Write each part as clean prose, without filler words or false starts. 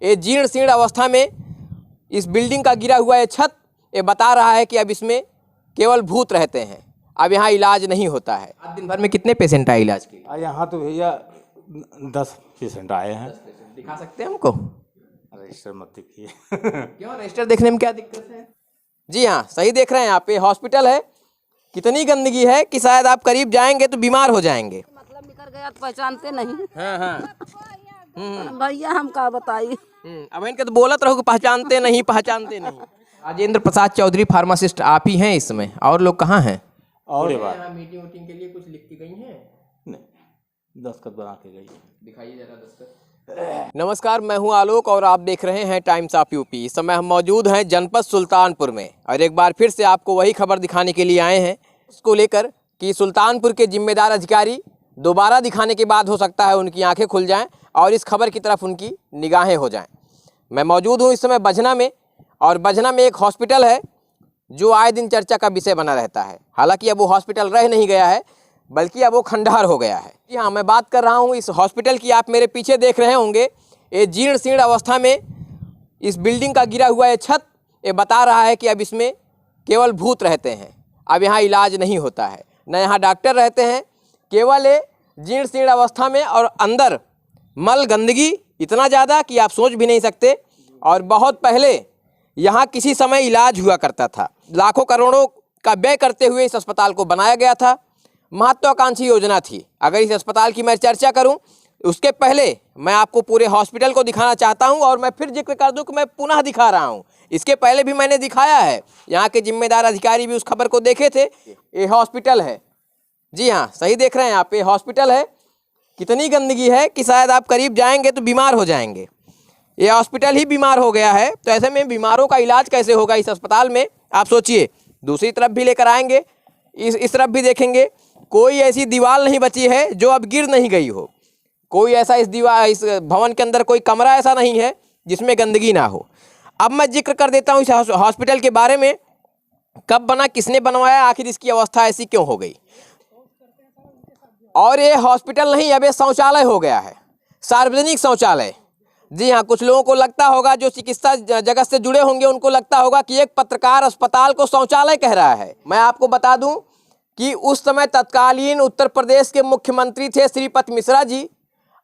ये जीर्ण शीर्ण अवस्था में इस बिल्डिंग का गिरा हुआ ये छत ये बता रहा है कि अब इसमें केवल भूत रहते हैं, अब यहाँ इलाज नहीं होता है। आज दिन भर में कितने पेशेंट आए इलाज के लिए? यहाँ तो भैया 10 पेशेंट आए हैं। दिखा सकते हैं हमको? रजिस्टर मत देखिए। क्यों, रजिस्टर देखने में क्या दिक्कत है? जी हाँ, सही देख रहे हैं आप। ये हॉस्पिटल है, कितनी गंदगी है कि शायद आप करीब जाएंगे तो बीमार हो जाएंगे। मतलब निकल गया तो पहचानते नहीं। हाँ हाँ भैया हम का बताइए। अब इनके तो बोलत रहो कि पहचानते नहीं पहचानते नहीं। राजेंद्र प्रसाद चौधरी फार्मासिस्ट आप ही हैं इसमें, और लोग कहाँ हैं? और मीटिंग वोटिंग के लिए कुछ लिख के गई हैं? नहीं, दस्तखत बना के गई। दिखाइए जरा दस्तखत। नमस्कार, मैं हूं आलोक और आप देख रहे हैं टाइम्स ऑफ यूपी। इस समय हम मौजूद हैं जनपद सुल्तानपुर में और एक बार फिर से आपको वही खबर दिखाने के लिए आए हैं उसको लेकर कि सुल्तानपुर के जिम्मेदार अधिकारी दोबारा दिखाने के बाद हो सकता है उनकी आंखें खुल जाएं और इस खबर की तरफ उनकी निगाहें हो जाएं। मैं मौजूद हूं इस समय बजना में, और बजना में एक हॉस्पिटल है जो आए दिन चर्चा का विषय बना रहता है। हालांकि अब वो हॉस्पिटल रह नहीं गया है, बल्कि अब वो खंडहर हो गया है। जी हाँ, मैं बात कर रहा हूँ इस हॉस्पिटल की। आप मेरे पीछे देख रहे होंगे ये जीर्ण शीर्ण अवस्था में इस बिल्डिंग का गिरा हुआ ये छत ये बता रहा है कि अब इसमें केवल भूत रहते हैं, अब यहाँ इलाज नहीं होता है, न यहाँ डॉक्टर रहते हैं। केवल ये जीर्ण शीर्ण अवस्था में और अंदर मल गंदगी इतना ज़्यादा कि आप सोच भी नहीं सकते। और बहुत पहले यहाँ किसी समय इलाज हुआ करता था, लाखों करोड़ों का व्यय करते हुए इस अस्पताल को बनाया गया था। महत्वाकांक्षी योजना थी। अगर इस अस्पताल की मैं चर्चा करूं उसके पहले मैं आपको पूरे हॉस्पिटल को दिखाना चाहता हूं, और मैं फिर जिक्र कर दूं कि मैं पुनः दिखा रहा हूं। इसके पहले भी मैंने दिखाया है, यहाँ के जिम्मेदार अधिकारी भी उस खबर को देखे थे। ये हॉस्पिटल है, जी हाँ, सही देख रहे हैं आप। ये हॉस्पिटल है, कितनी गंदगी है कि शायद आप करीब जाएंगे तो बीमार हो जाएंगे। ये हॉस्पिटल ही बीमार हो गया है, तो ऐसे में बीमारों का इलाज कैसे होगा इस अस्पताल में? आप सोचिए। दूसरी तरफ भी लेकर आएंगे, इस तरफ भी देखेंगे। कोई ऐसी दीवार नहीं बची है जो अब गिर नहीं गई हो। कोई ऐसा इस भवन के अंदर कोई कमरा ऐसा नहीं है जिसमें गंदगी ना हो। अब मैं जिक्र कर देता हूँ इस हॉस्पिटल के बारे में। कब बना, किसने बनवाया, आखिर इसकी अवस्था ऐसी क्यों हो गई। और ये हॉस्पिटल नहीं, अब ये शौचालय हो गया है, सार्वजनिक शौचालय। जी हाँ, कुछ लोगों को लगता होगा, जो चिकित्सा जगत से जुड़े होंगे उनको लगता होगा कि एक पत्रकार अस्पताल को शौचालय कह रहा है। मैं आपको बता दूं कि उस समय तत्कालीन उत्तर प्रदेश के मुख्यमंत्री थे श्रीपत मिश्रा जी,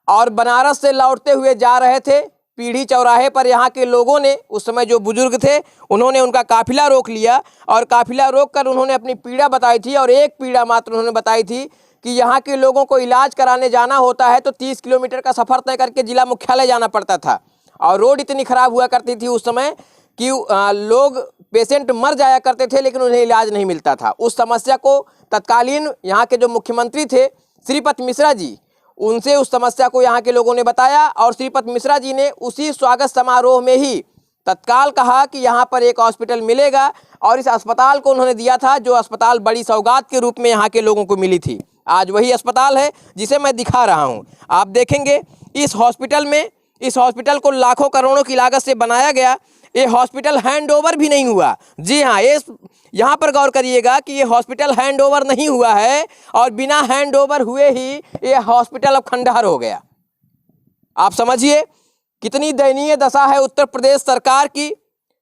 और बनारस से लौटते हुए जा रहे थे पीढ़ी चौराहे पर। यहाँ के लोगों ने, उस समय जो बुजुर्ग थे, उन्होंने उनका काफिला रोक लिया, और काफिला रोक कर उन्होंने अपनी पीड़ा बताई थी। और एक पीड़ा मात्र उन्होंने बताई थी कि यहाँ के लोगों को इलाज कराने जाना होता है तो 30 किलोमीटर का सफ़र तय करके जिला मुख्यालय जाना पड़ता था, और रोड इतनी ख़राब हुआ करती थी उस समय कि लोग, पेशेंट मर जाया करते थे लेकिन उन्हें इलाज नहीं मिलता था। उस समस्या को तत्कालीन यहाँ के जो मुख्यमंत्री थे श्रीपत मिश्रा जी, उनसे उस समस्या को यहाँ के लोगों ने बताया, और श्रीपत मिश्रा जी ने उसी स्वागत समारोह में ही तत्काल कहा कि यहाँ पर एक हॉस्पिटल मिलेगा, और इस अस्पताल को उन्होंने दिया था, जो अस्पताल बड़ी सौगात के रूप में यहाँ के लोगों को मिली थी। आज वही अस्पताल है जिसे मैं दिखा रहा हूँ। आप देखेंगे इस हॉस्पिटल को लाखों करोड़ों की लागत से बनाया गया। ये हॉस्पिटल हैंड ओवर भी नहीं हुआ। जी हाँ, ये यहाँ पर गौर करिएगा कि ये हॉस्पिटल हैंड ओवर नहीं हुआ है, और बिना हैंड ओवर हुए ही ये हॉस्पिटल अब खंडहर हो गया। आप समझिए कितनी दयनीय दशा है उत्तर प्रदेश सरकार की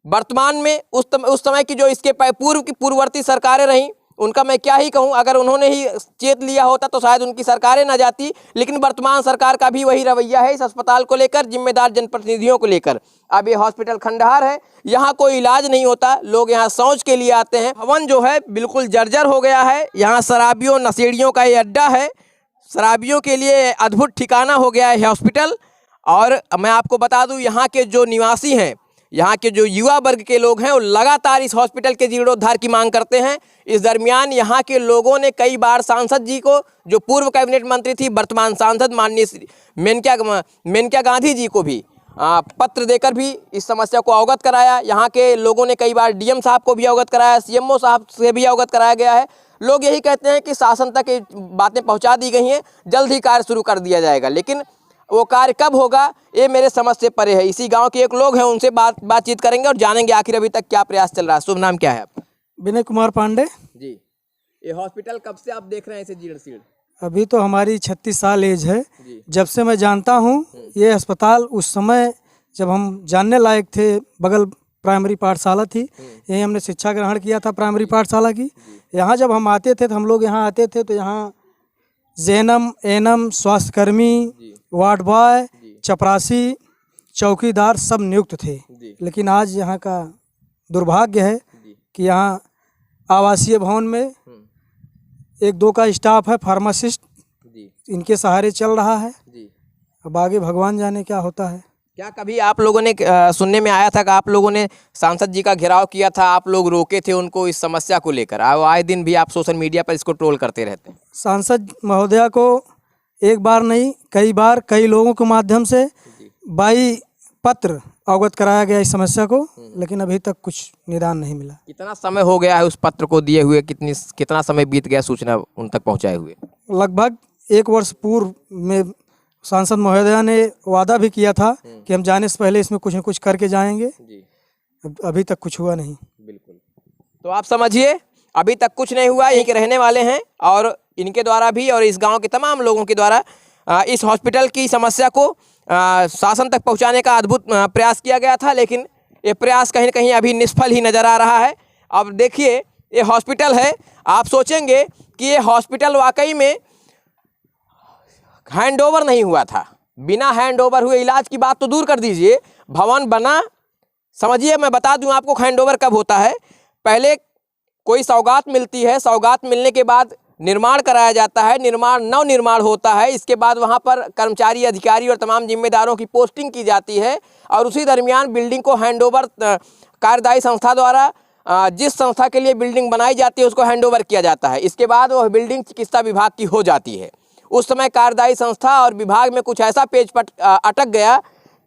वर्तमान में। उस समय की जो इसके पूर्व की पूर्ववर्ती सरकारें रहीं, उनका मैं क्या ही कहूँ। अगर उन्होंने ही चेत लिया होता तो शायद उनकी सरकारें ना जाती, लेकिन वर्तमान सरकार का भी वही रवैया है इस अस्पताल को लेकर, जिम्मेदार जनप्रतिनिधियों को लेकर। अब ये हॉस्पिटल खंडहर है, यहाँ कोई इलाज नहीं होता, लोग यहाँ शौच के लिए आते हैं। भवन जो है बिल्कुल जर्जर हो गया है। यहाँ शराबियों नशेड़ियों का ये अड्डा है, शराबियों के लिए अद्भुत ठिकाना हो गया है हॉस्पिटल। और मैं आपको बता दूँ, यहाँ के जो निवासी हैं, यहाँ के जो युवा वर्ग के लोग हैं, वो लगातार इस हॉस्पिटल के जीर्णोद्धार की मांग करते हैं। इस दरमियान यहाँ के लोगों ने कई बार सांसद जी को, जो पूर्व कैबिनेट मंत्री थी, वर्तमान सांसद माननीय मेनका गांधी जी को भी पत्र देकर भी इस समस्या को अवगत कराया। यहाँ के लोगों ने कई बार डीएम साहब को भी अवगत कराया, सीएमओ साहब से भी अवगत कराया गया है। लोग यही कहते हैं कि शासन तक ये बातें पहुँचा दी गई हैं, जल्द ही कार्य शुरू कर दिया जाएगा, लेकिन वो कार्य कब होगा ये मेरे समझ से परे है। इसी गांव के एक लोग हैं, उनसे बातचीत करेंगे और जानेंगे आखिर अभी तक क्या प्रयास चल रहा है। शुभ नाम क्या है आपका? विनय कुमार पांडे जी। ये हॉस्पिटल कब से आप देख रहे हैं इसे जीर्ण शीर्ण? अभी तो हमारी 36 साल एज है। जब से मैं जानता हूँ ये अस्पताल उस समय जब हम जानने लायक थे, बगल प्राइमरी पाठशाला थी, यहीं हमने शिक्षा ग्रहण किया था प्राइमरी पाठशाला की। यहाँ जब हम आते थे तो हम लोग यहाँ आते थे तो यहाँ जेएनएम, एएनएम, स्वास्थ्यकर्मी, वार्ड बॉय, चपरासी, चौकीदार सब नियुक्त थे। लेकिन आज यहाँ का दुर्भाग्य है कि यहाँ आवासीय भवन में 1-2 का स्टाफ है, फार्मासिस्ट, इनके सहारे चल रहा है। अब आगे भगवान जाने क्या होता है। क्या कभी आप लोगों ने सुनने में आया था कि आप लोगों ने सांसद जी का घेराव किया था, आप लोग रोके थे उनको इस समस्या को लेकर? आए दिन भी आप सोशल मीडिया पर इसको ट्रोल करते रहते हैं। सांसद महोदया को एक बार नहीं, कई बार कई लोगों के माध्यम से बाई पत्र अवगत कराया गया इस समस्या को, लेकिन अभी तक कुछ निदान नहीं मिला। कितना समय हो गया है उस पत्र को दिए हुए? कितना समय बीत गया सूचना उन तक पहुंचाए हुए? लगभग 1 वर्ष पूर्व में सांसद महोदया ने वादा भी किया था कि हम जाने से पहले इसमें कुछ न कुछ करके जाएंगे। अभी तक कुछ हुआ नहीं। बिल्कुल। तो आप समझिए अभी तक कुछ नहीं हुआ। यहीं के रहने वाले हैं और इनके द्वारा भी और इस गांव के तमाम लोगों के द्वारा इस हॉस्पिटल की समस्या को शासन तक पहुंचाने का अद्भुत प्रयास किया गया था, लेकिन ये प्रयास कहीं न कहीं अभी निष्फल ही नज़र आ रहा है। अब देखिए ये हॉस्पिटल है, आप सोचेंगे कि ये हॉस्पिटल वाकई में हैंडओवर नहीं हुआ था। बिना हैंडओवर हुए इलाज की बात तो दूर कर दीजिए, भवन बना, समझिए मैं बता दूं आपको हैंडओवर कब होता है। पहले कोई सौगात मिलती है, सौगात मिलने के बाद निर्माण कराया जाता है, नव निर्माण होता है, इसके बाद वहाँ पर कर्मचारी, अधिकारी और तमाम जिम्मेदारों की पोस्टिंग की जाती है और उसी दरमियान बिल्डिंग को हैंडओवर कार्यदायी संस्था द्वारा जिस संस्था के लिए बिल्डिंग बनाई जाती है उसको हैंडओवर किया जाता है। इसके बाद वह बिल्डिंग चिकित्सा विभाग की हो जाती है। उस समय कार्यदायी संस्था और विभाग में कुछ ऐसा पेच अटक गया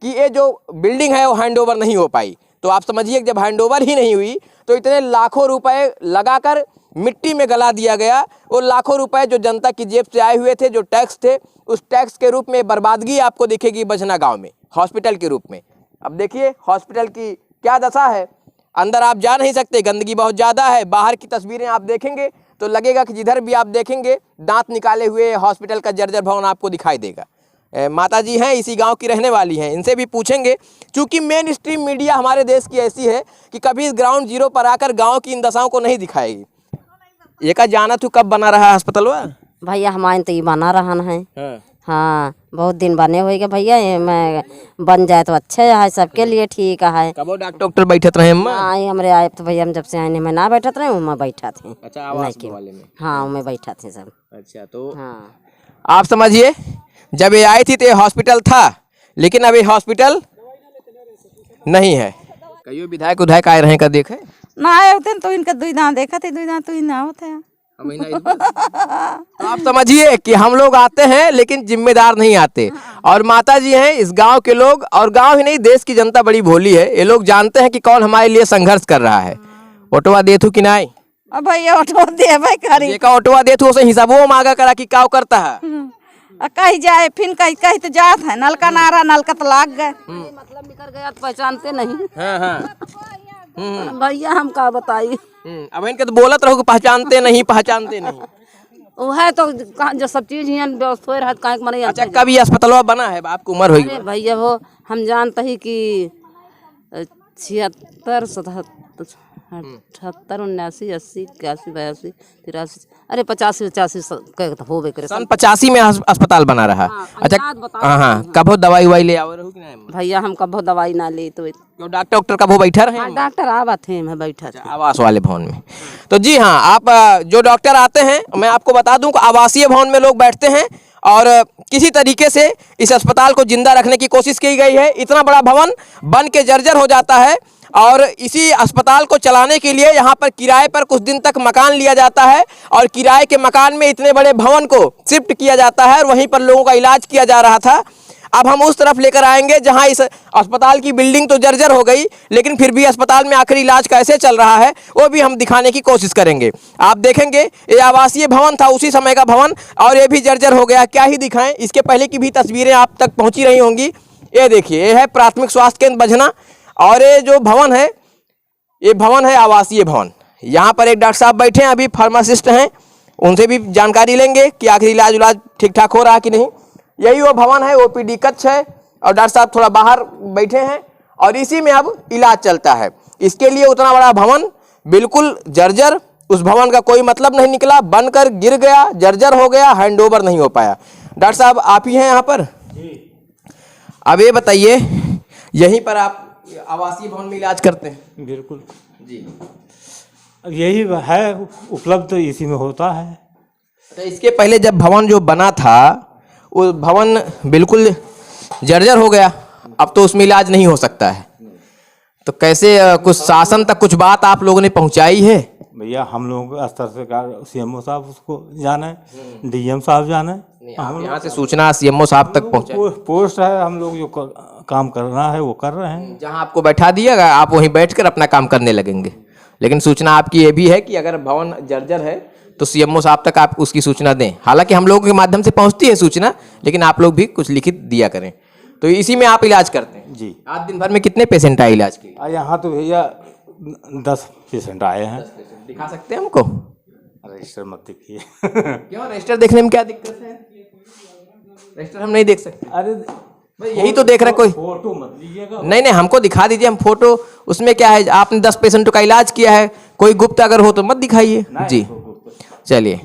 कि ये जो बिल्डिंग है वो हैंडओवर नहीं हो पाई। तो आप समझिए जब हैंडओवर ही नहीं हुई तो इतने लाखों रुपए लगाकर मिट्टी में गला दिया गया। वो लाखों रुपए जो जनता की जेब से आए हुए थे, जो टैक्स थे, उस टैक्स के रूप में बर्बादगी आपको दिखेगी बजना गांव में हॉस्पिटल के रूप में। अब देखिए हॉस्पिटल की क्या दशा है, अंदर आप जा नहीं सकते, गंदगी बहुत ज़्यादा है। बाहर की तस्वीरें आप देखेंगे तो लगेगा कि जिधर भी आप देखेंगे दांत निकाले हुए हॉस्पिटल का जर्जर भवन आपको दिखाई देगा। माता जी हैं, इसी गांव की रहने वाली हैं, इनसे भी पूछेंगे। क्योंकि मेन स्ट्रीम मीडिया हमारे देश की ऐसी है कि कभी इस ग्राउंड जीरो पर आकर गांव की इन दशाओं को नहीं दिखाएगी। ये का जाना तू कब बना रहा अस्पताल? भैया हमारे तो ये बना रहा है। हाँ बहुत दिन बने हुए भैया, ये मैं बन जाए तो अच्छा है, सबके लिए ठीक है। कब डॉक्टर बैठत रहे? आई हमरे आए तो भैया हम जब से आए मैं ना बैठत रहे, मैं बैठा थे। अच्छा, आवास वाले में? हाँ मैं बैठा थे सब। अच्छा, तो हाँ आप समझिए जब ये आई थी तो ये हॉस्पिटल था, लेकिन अब ये हॉस्पिटल नहीं है। कई विधायक आए रहे का देखे ना आए होते तो इनका दुई दांत देखा थे, दुई दांत तो ना होते। तो आप समझिए कि हम लोग आते हैं लेकिन जिम्मेदार नहीं आते। और माता जी हैं, इस गांव के लोग, और गांव ही नहीं देश की जनता बड़ी भोली है, ये लोग जानते हैं कि कौन हमारे लिए संघर्ष कर रहा है। ऑटोवा दे थू कि नहीं? अब भैया ऑटो दे भाई करी का ऑटोवा दे थू उसे हिसाबो मांगा करा कि क्या करता है। कहीं जाए फिर कहीं तो जात है, नलका नारा नलका तो लाग गए, मतलब निकल गया तो पहचानते नहीं। हाँ हाँ भैया हम का बताइए। अब इनके तो बोलत रहो कि पहचानते नहीं। वो है तो जो सब चीज यहाँ व्यवस्था रहा कहीं मरे। अच्छा, कभी अस्पताल बना है? आपको उम्र होगी भैया वो हम जानते ही कि 76, 77, 78, 79, 80, 81, 82, 83, अरे 85, 85 हो गए करे। सन 85 में अस्पताल बना रहा। अच्छा हाँ, कब दवाई वाई ले आवे रहो कि नहीं? भैया हम कब दवाई ना ले तो डॉक्टर कब बैठा रहे? डॉक्टर आवा थे मैं बैठा था आवास वाले भवन में। तो जी हाँ, आप जो डॉक्टर आते हैं, मैं आपको बता दूं कि आवासीय भवन में लोग बैठते हैं और किसी तरीके से इस अस्पताल को जिंदा रखने की कोशिश की गई है। इतना बड़ा भवन बन के जर्जर हो जाता है और इसी अस्पताल को चलाने के लिए यहाँ पर किराए पर कुछ दिन तक मकान लिया जाता है और किराए के मकान में इतने बड़े भवन को शिफ्ट किया जाता है और वहीं पर लोगों का इलाज किया जा रहा था। अब हम उस तरफ लेकर आएंगे जहां इस अस्पताल की बिल्डिंग तो जर्जर हो गई, लेकिन फिर भी अस्पताल में आखिर इलाज कैसे चल रहा है वो भी हम दिखाने की कोशिश करेंगे। आप देखेंगे ये आवासीय भवन था, उसी समय का भवन, और ये भी जर्जर हो गया। क्या ही दिखाएं, इसके पहले की भी तस्वीरें आप तक पहुंची रही होंगी। ये देखिए, ये है प्राथमिक स्वास्थ्य केंद्र बजना और ये जो भवन है, ये भवन है आवासीय भवन। यहाँ पर एक डॉक्टर साहब बैठे हैं, अभी फार्मासिस्ट हैं, उनसे भी जानकारी लेंगे कि आखिर इलाज उलाज ठीक ठाक हो रहा है कि नहीं। यही वो भवन है, ओपीडी कक्ष है और डॉक्टर साहब थोड़ा बाहर बैठे हैं और इसी में अब इलाज चलता है। इसके लिए उतना बड़ा भवन बिल्कुल जर्जर, उस भवन का कोई मतलब नहीं निकला, बनकर गिर गया, जर्जर हो गया, हैंडओवर नहीं हो पाया। डॉक्टर साहब आप ही हैं यहाँ पर? अब ये बताइए, यहीं पर आप आवासीय भवन में इलाज करते हैं? बिल्कुल जी। यही है उपलब्ध, तो इसी में होता है। तो इसके पहले जब भवन जो बना था वो भवन बिल्कुल जर्जर हो गया, अब तो उसमें इलाज नहीं हो सकता है, तो कैसे कुछ शासन तक कुछ बात आप लोगों ने पहुंचाई है? भैया हम लोगों के स्तर से CMO साहब उसको जाने, DM साहब जाने, आप यहाँ से सूचना CMO साहब तक पहुंचाए? पोस्ट है, हम लोग जो काम करना है वो कर रहे हैं। जहाँ आपको बैठा दिएगा आप वहीं बैठकर अपना काम करने लगेंगे, लेकिन सूचना आपकी ये भी है कि अगर भवन जर्जर है तो CMO साहब तक आप उसकी सूचना दें। हालांकि हम लोगों के माध्यम से पहुंचती है सूचना, लेकिन आप लोग भी कुछ लिखित दिया करें। तो इसी में आप इलाज करते हैं? जी। आज दिन भर में कितने पेशेंट आए इलाज के लिए? यहाँ तो भैया 10 पेशेंट आए हैं। दिखा सकते हैं हमको? रजिस्टर मत देखिए। क्यों, रजिस्टर देखने में क्या दिक्कत है? रजिस्टर हम नहीं देख सकते? अरे भाई यही तो देख रहे कोई। फोटो मत लीजिएगा। नहीं नहीं, हमको दिखा दीजिए, हम फोटो, उसमें क्या है, आपने 10 पेशेंटों का इलाज किया है, कोई गुप्त अगर हो तो मत दिखाइए जी। चलिए,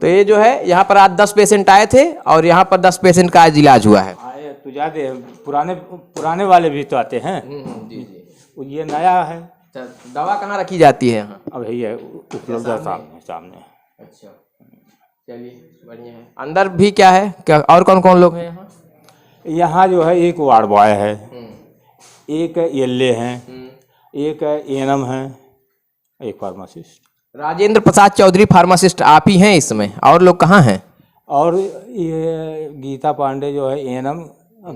तो ये जो है यहाँ पर आज 10 पेशेंट आए थे और यहाँ पर 10 पेशेंट का आज इलाज हुआ है। आए तो ज्यादा पुराने वाले भी तो आते हैं। ये नया है। दवा कहाँ रखी जाती है यहाँ? अब भैया उपलब्ध है सामने। अच्छा, चलिए बढ़िया है। अंदर भी क्या है, क्या और कौन कौन लोग हैं यहाँ? यहाँ जो है एक वार्ड बॉय है, एक एलए हैं, एक एएनएम है, एक फार्मासिस्ट। राजेंद्र प्रसाद चौधरी फार्मासिस्ट आप ही हैं इस समय, और लोग कहाँ हैं? और ये गीता पांडे जो है एएनएम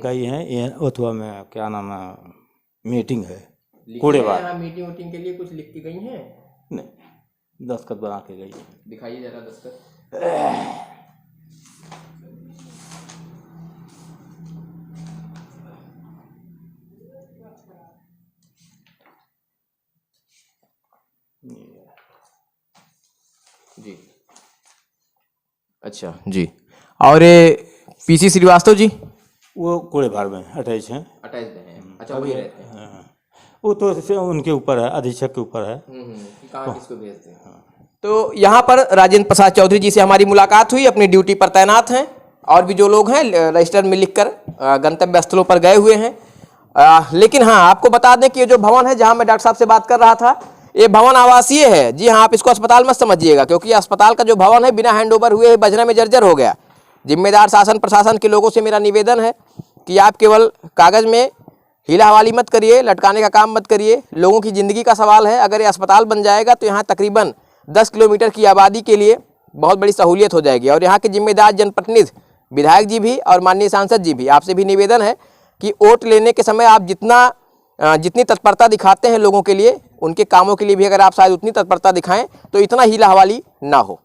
गई हैं अथवा में, क्या नाम है, मीटिंग है कूड़ेबार। मीटिंग वोटिंग के लिए कुछ लिख के गई हैं? नहीं, दस्तखत बना के गई है। दिखाइए जरा दस्तखत। जी, अच्छा जी। और ये PC श्रीवास्तव जी? वो कूड़ेबार में अटैच हैं। अटैच्ड हैं? अच्छा, वही रहते हैं। हाँ, वो तो उनके ऊपर है, अधीक्षक के ऊपर है। कहाँ किसको भेजते हैं। तो यहाँ पर राजेंद्र प्रसाद चौधरी जी से हमारी मुलाकात हुई, अपनी ड्यूटी पर तैनात हैं, और भी जो लोग हैं रजिस्टर में लिखकर गंतव्य स्थलों पर गए हुए हैं। लेकिन हाँ, आपको बता दें कि ये जो भवन है जहाँ मैं डॉक्टर साहब से बात कर रहा था, ये भवन आवासीय है। जी हाँ, आप इसको अस्पताल मत समझिएगा, क्योंकि अस्पताल का जो भवन है बिना हैंडओवर हुए बजरा में जर्जर हो गया। जिम्मेदार शासन प्रशासन के लोगों से मेरा निवेदन है कि आप केवल कागज में हीला हवाली मत करिए, लटकाने का काम मत करिए। लोगों की ज़िंदगी का सवाल है। अगर ये अस्पताल बन जाएगा तो यहाँ तकरीबन 10 किलोमीटर की आबादी के लिए बहुत बड़ी सहूलियत हो जाएगी। और यहाँ के जिम्मेदार जनप्रतिनिधि, विधायक जी भी और माननीय सांसद जी भी, आपसे भी निवेदन है कि वोट लेने के समय आप जितनी तत्परता दिखाते हैं लोगों के लिए, उनके कामों के लिए भी अगर आप शायद उतनी तत्परता दिखाएं तो इतना हीला हवाली ना हो।